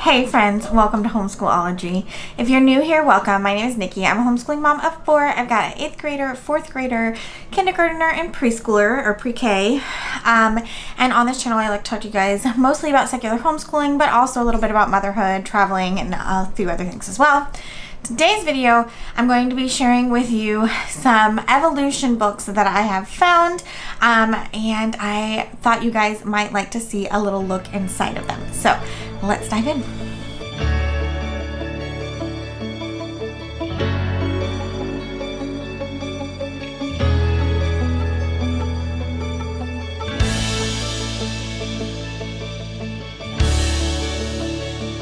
Hey friends, welcome to Homeschoolology. If you're new here, welcome. My name is Nikki. I'm a homeschooling mom of 4. I've got an 8th grader, 4th grader, kindergartner, and preschooler or pre-K. And on this channel, I like to talk to you guys mostly about secular homeschooling, but also a little bit about motherhood, traveling, and a few other things as well. Today's video, I'm going to be sharing with you some evolution books that I have found, and I thought you guys might like to see a little look inside of them. So let's dive in.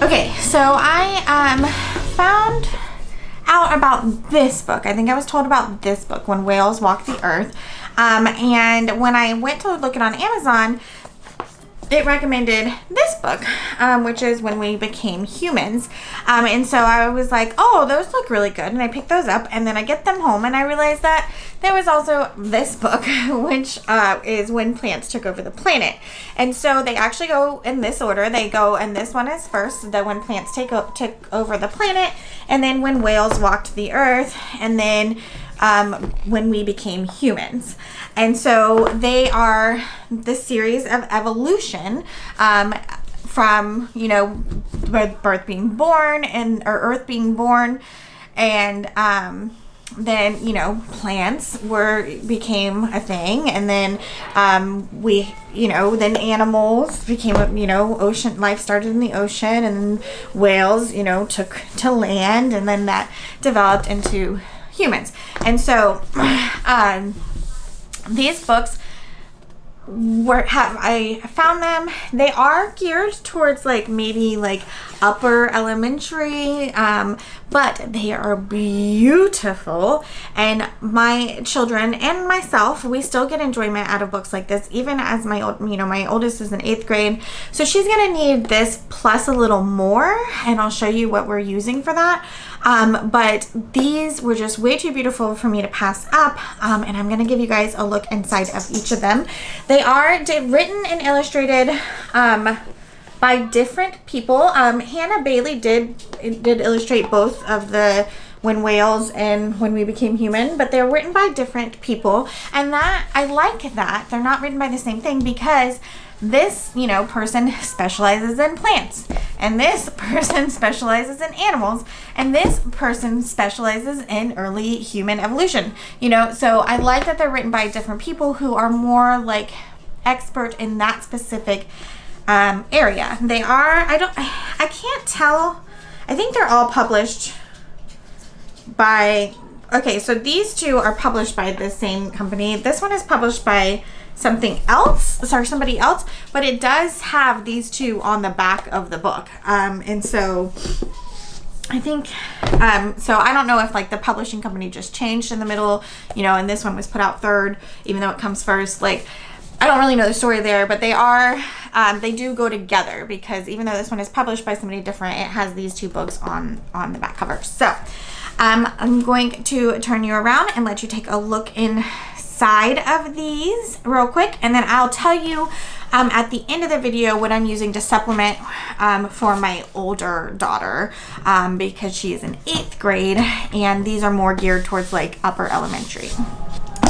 Okay, so I found out about this book. I think I was told about this book, When Whales Walk the Earth. And when I went to look it on Amazon, it recommended this book, which is When We Became Humans. And so I was like, oh, those look really good. And I picked those up, and then I get them home and I realized that there was also this book, which is When Plants Took Over the Planet. And so they actually go in this order. They go, and this one is first, the When Plants Took Over the Planet, and then When Whales Walked the Earth, and then When We Became Humans. And so they are the series of evolution from, you know, birth being born or Earth being born, and then, you know, plants became a thing, and then then animals became, you know, ocean life started in the ocean, and then whales, you know, took to land, and then that developed into humans. And so these books I found them. They are geared towards maybe upper elementary, but they are beautiful, and my children and myself, we still get enjoyment out of books like this, even as my oldest is in 8th grade, so she's gonna need this plus a little more, and I'll show you what we're using for that. But these were just way too beautiful for me to pass up, and I'm gonna give you guys a look inside of each of them. They are written and illustrated by different people. Hannah Bailey did illustrate both of the When Whales and When We Became Human, but they're written by different people, and that I like that they're not written by the same thing, because this person specializes in plants, and this person specializes in animals, and this person specializes in early human evolution, so I like that they're written by different people who are more expert in that specific area. They are, I can't tell, I think they're all published by, okay, so these two are published by the same company. This one is published by somebody else, but it does have these two on the back of the book. And so I think, so I don't know if the publishing company just changed in the middle, and this one was put out third, even though it comes first. I don't really know the story there, but they do go together, because even though this one is published by somebody different, it has these two books on the back cover. So I'm going to turn you around and let you take a look inside of these real quick, and then I'll tell you at the end of the video what I'm using to supplement for my older daughter, because she is in 8th grade, and these are more geared towards upper elementary.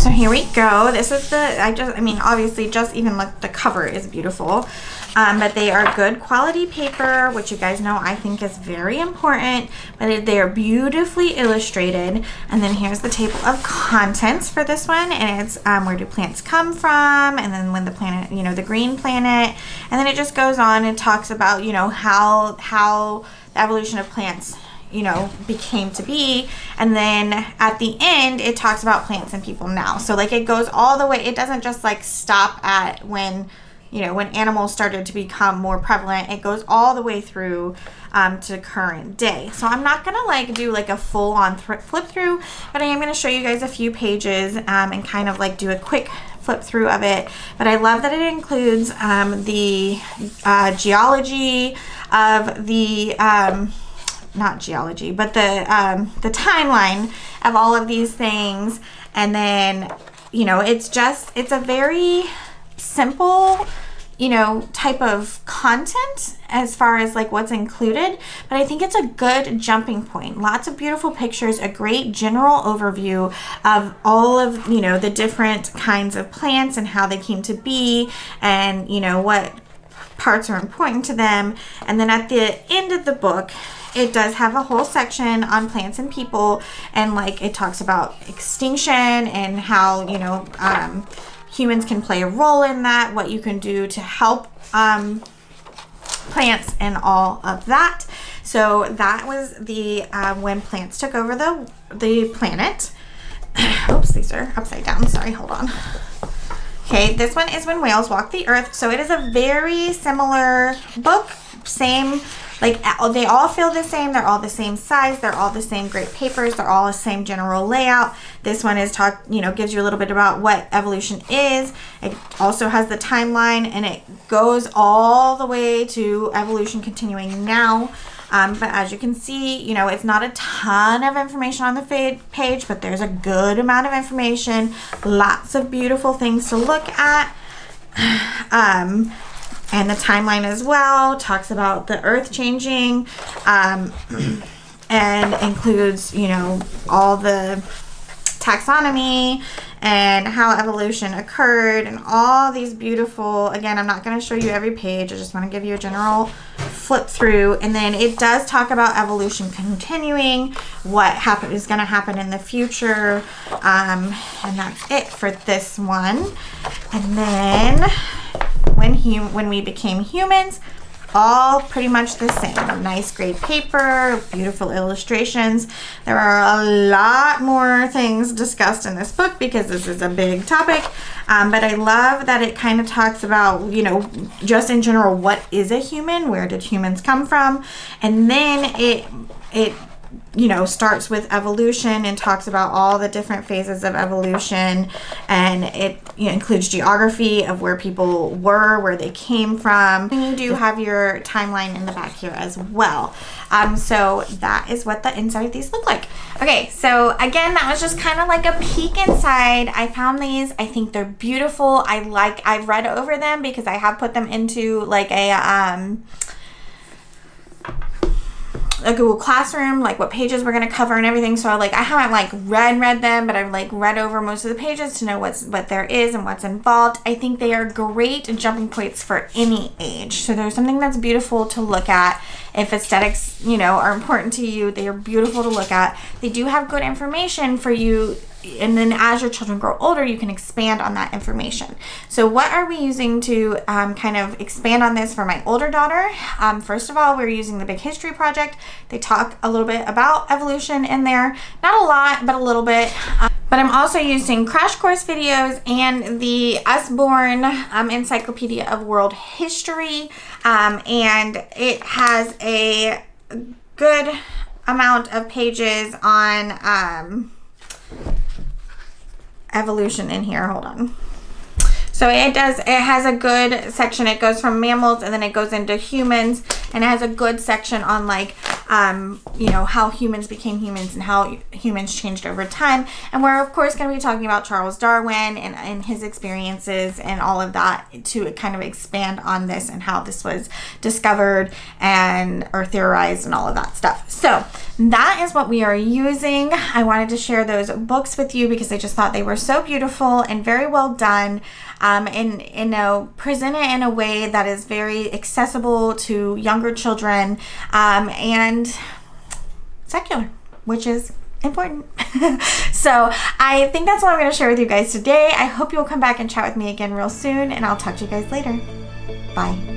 So here we go. This is obviously just even look, the cover is beautiful, but they are good quality paper, which you guys know I think is very important, but they are beautifully illustrated. And then here's the table of contents for this one, and it's where do plants come from, and then when the planet, the green planet, and then it just goes on and talks about, how the evolution of plants became to be, and then at the end it talks about plants and people now. So it goes all the way. It doesn't just stop at when animals started to become more prevalent. It goes all the way through to current day. So I'm not gonna do a full-on flip through, but I am gonna show you guys a few pages and kind of do a quick flip through of it. But I love that it includes the geology of the not geology, but the timeline of all of these things, and then it's a very simple type of content as far as like what's included, but I think it's a good jumping point. Lots of beautiful pictures, a great general overview of all of, the different kinds of plants and how they came to be, and, what parts are important to them. And then at the end of the book, it does have a whole section on plants and people, and like it talks about extinction and how, humans can play a role in that, what you can do to help plants and all of that. So that was the when plants took over the planet. Oops, these are upside down. Sorry, hold on. Okay, this one is When Whales Walk the Earth. So it is a very similar book, same, like they all feel the same. They're all the same size. They're all the same great papers. They're all the same general layout. This one is gives you a little bit about what evolution is. It also has the timeline, and it goes all the way to evolution continuing now. But as you can see, it's not a ton of information on the page, but there's a good amount of information. Lots of beautiful things to look at. And the timeline as well talks about the earth changing, and includes, all the taxonomy and how evolution occurred and all these beautiful, again, I'm not going to show you every page. I just want to give you a general flip through. And then it does talk about evolution continuing, what is going to happen in the future. And that's it for this one. And then when we became humans, all pretty much the same. Nice great paper, beautiful illustrations. There are a lot more things discussed in this book because this is a big topic, but I love that it kind of talks about, just in general, what is a human, where did humans come from, and then it starts with evolution and talks about all the different phases of evolution, and it includes geography of where people were, where they came from. And you do have your timeline in the back here as well. So that is what the inside of these look like. Okay, so again, that was just kind of like a peek inside. I found these. I think they're beautiful. I've read over them because I have put them into like a Google Classroom, like what pages we're going to cover and everything. So I haven't read them, but I've read over most of the pages to know what there is and what's involved. I think they are great jumping points for any age. So there's something that's beautiful to look at. If aesthetics, are important to you, they are beautiful to look at. They do have good information for you. And then as your children grow older, you can expand on that information. So what are we using to kind of expand on this for my older daughter? First of all, we're using the Big History Project. They talk a little bit about evolution in there. Not a lot, but a little bit. But I'm also using crash course videos and the Usborne Encyclopedia of World History. And it has a good amount of pages on evolution in here. Hold on. So it has a good section. It goes from mammals and then it goes into humans, and it has a good section on how humans became humans and how humans changed over time. And we're of course going to be talking about Charles Darwin and his experiences and all of that to kind of expand on this and how this was discovered or theorized and all of that stuff. So that is what we are using. I wanted to share those books with you because I just thought they were so beautiful and very well done. And presented in a way that is very accessible to younger children, and secular, which is important. So I think that's what I'm going to share with you guys today. I hope you'll come back and chat with me again real soon, and I'll talk to you guys later. Bye.